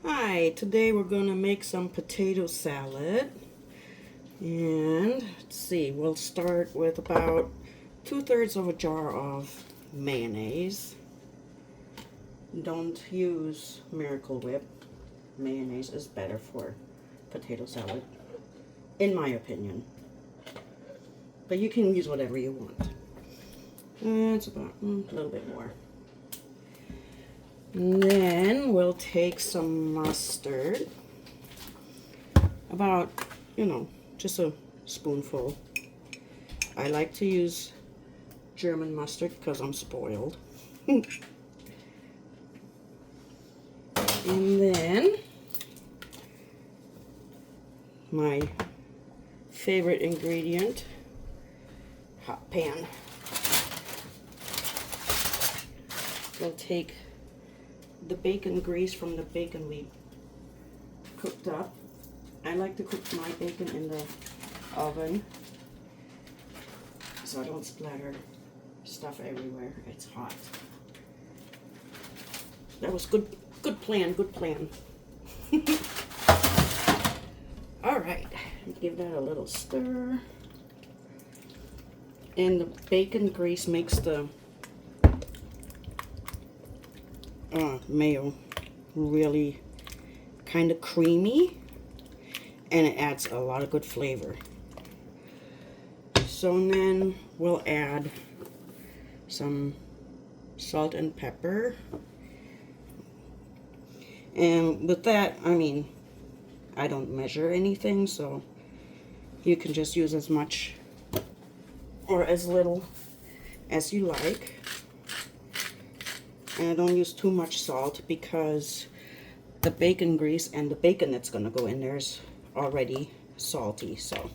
Hi, today we're going to make some potato salad. And let's see, we'll start with about 2/3 of a jar of mayonnaise. Don't use Miracle Whip. Mayonnaise is better for potato salad, in my opinion. But you can use whatever you want. It's about a little bit more. And then we'll take some mustard. About, just a spoonful. I like to use German mustard because I'm spoiled. And then my favorite ingredient, hot pan. We'll take the bacon grease from the bacon we cooked up. I like to cook my bacon in the oven so I don't splatter stuff everywhere. It's hot. That was good plan. All right, give that a little stir. And the bacon grease makes the mayo really kind of creamy, and it adds a lot of good flavor. So then we'll add some salt and pepper. And with that, I don't measure anything, so you can just use as much or as little as you like. And I don't use too much salt because the bacon grease and the bacon that's going to go in there is already salty. So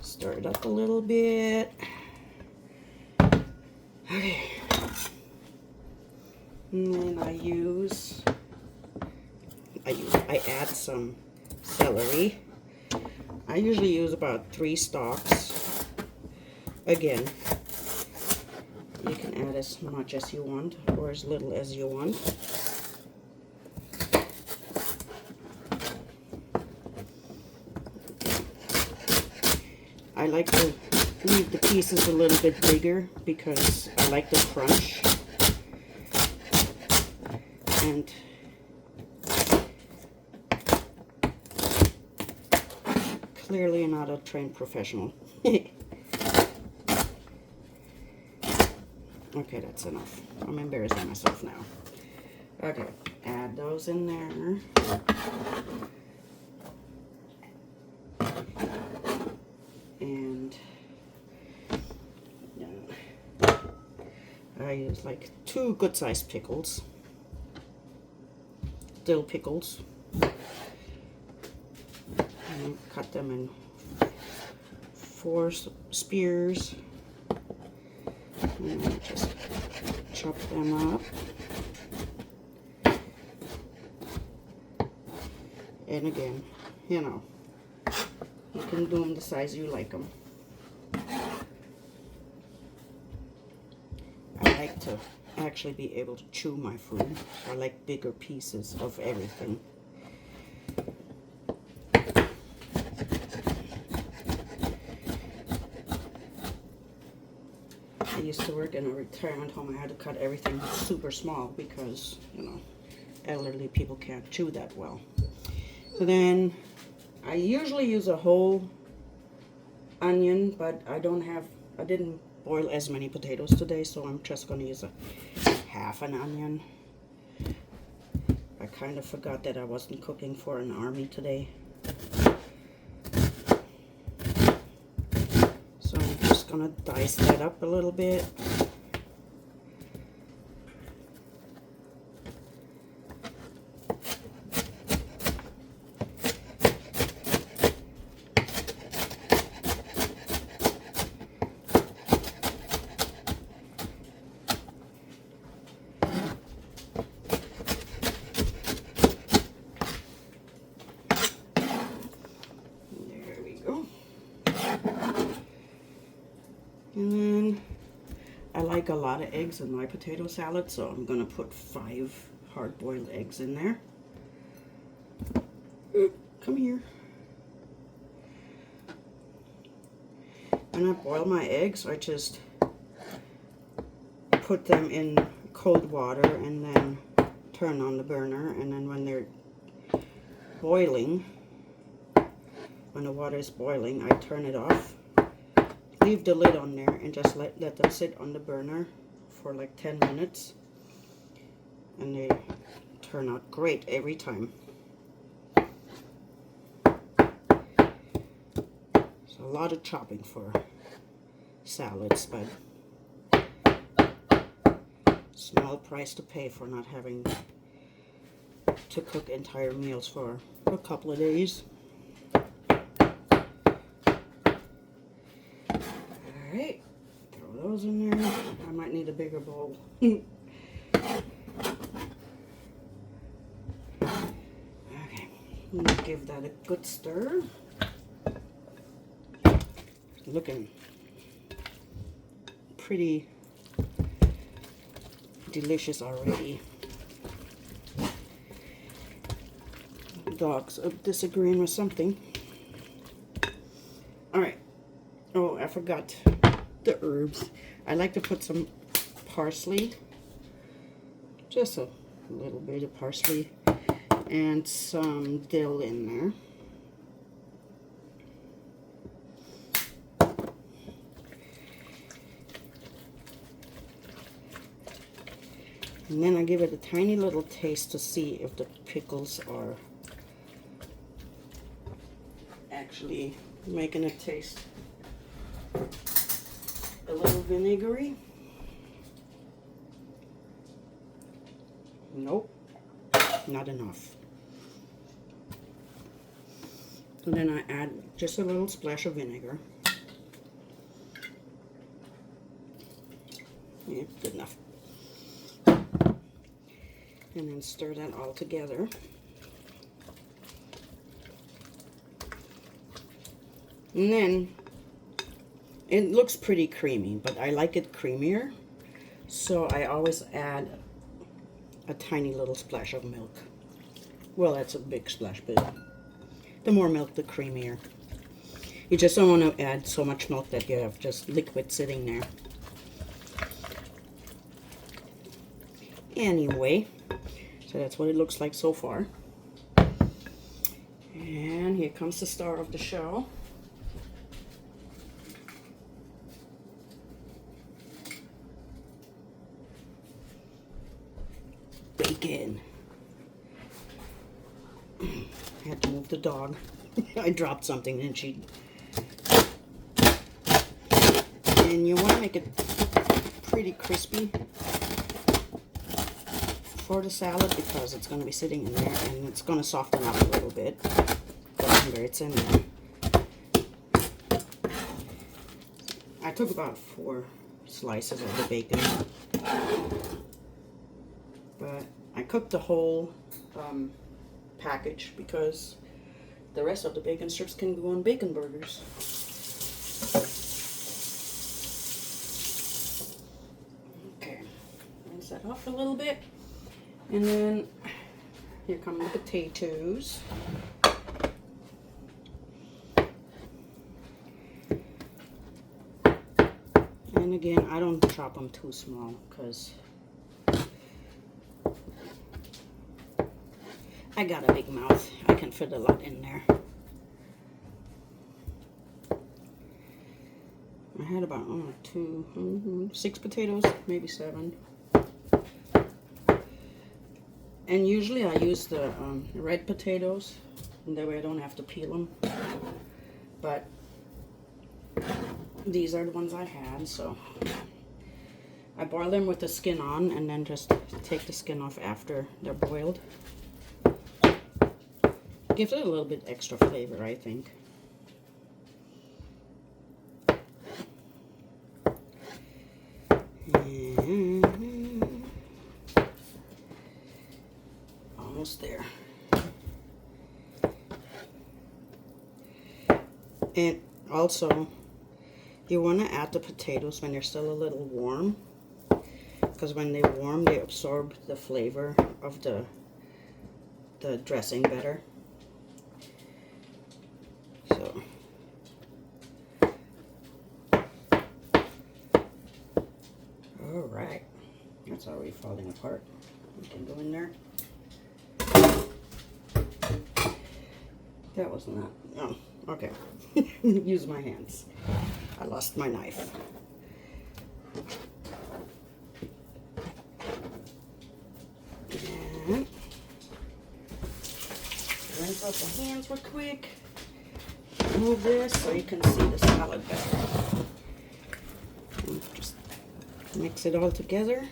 stir it up a little bit. Okay. And then I add some celery. I usually use about 3 stalks. Again, you can add as much as you want or as little as you want. I like to leave the pieces a little bit bigger because I like the crunch. And clearly not a trained professional. Okay, that's enough. I'm embarrassing myself now. Okay, add those in there. And I use like 2 good-sized pickles. Dill pickles. And cut them in 4 spears. And just chop them up. And again, you can do them the size you like them. I like to actually be able to chew my food. I like bigger pieces of everything. I used to work in a retirement home. I had to cut everything super small because, elderly people can't chew that well. So then I usually use a whole onion, but I didn't boil as many potatoes today, so I'm just going to use a half an onion. I kind of forgot that I wasn't cooking for an army today. So I'm just going to dice that up a little bit. And then I like a lot of eggs in my potato salad, so I'm going to put 5 hard-boiled eggs in there. Come here. When I boil my eggs, I just put them in cold water and then turn on the burner, and then when they're boiling, when the water is boiling, I turn it off, leave the lid on there, and just let them sit on the burner for like 10 minutes, and they turn out great every time. So a lot of chopping for salads, but small price to pay for not having to cook entire meals for a couple of days. Alright, throw those in there. I might need a bigger bowl. Okay, I'm gonna give that a good stir. Looking pretty delicious already. Dogs are disagreeing with something. Alright. Oh, I forgot the herbs. I like to put some parsley. Just a little bit of parsley. And some dill in there. And then I give it a tiny little taste to see if the pickles are actually making it taste a little vinegary. Nope, not enough. So then I add just a little splash of vinegar. Yeah, good enough. And then stir that all together. And then it looks pretty creamy, but I like it creamier, so I always add a tiny little splash of milk. Well, that's a big splash, but the more milk, the creamier. You just don't want to add so much milk that you have just liquid sitting there. Anyway, so that's what it looks like so far. And here comes the star of the show. Bacon. I had to move the dog. I dropped something and she... And you want to make it pretty crispy for the salad because it's going to be sitting in there and it's going to soften up a little bit. Remember, it's in there. I took about 4 slices of the bacon. But I cooked the whole package because the rest of the bacon strips can go on bacon burgers. Okay, rinse that off a little bit. And then here come the potatoes. And again, I don't chop them too small because I got a big mouth. I can fit a lot in there. I had about 6 potatoes, maybe 7. And usually I use the red potatoes, and that way I don't have to peel them. But these are the ones I had, so I boil them with the skin on and then just take the skin off after they're boiled. Gives it a little bit extra flavor, I think. And almost there. And also, you want to add the potatoes when they're still a little warm, because when they're warm, they absorb the flavor of the dressing better. It's already falling apart. We can go in there. That was not, no, okay. Use my hands. I lost my knife. And rinse off the hands real quick. Move this so you can see the salad better. And just mix it all together.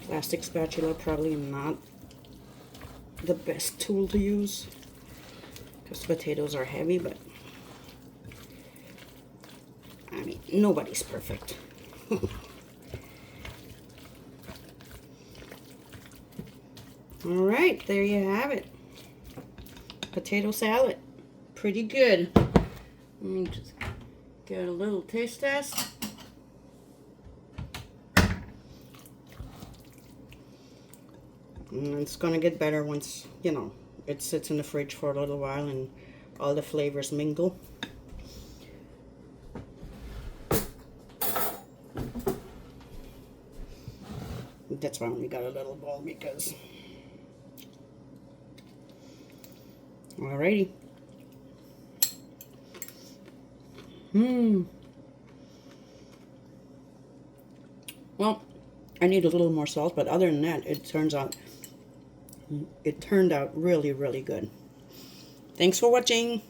Plastic spatula probably not the best tool to use because potatoes are heavy, but I mean, nobody's perfect. All right, there you have it. Potato salad. Pretty good. Let me just get a little taste test. And it's going to get better once, you know, it sits in the fridge for a little while and all the flavors mingle. That's why I only got a little bowl because... Alrighty. Well, I need a little more salt, but other than that, it turned out really, really good. Thanks for watching.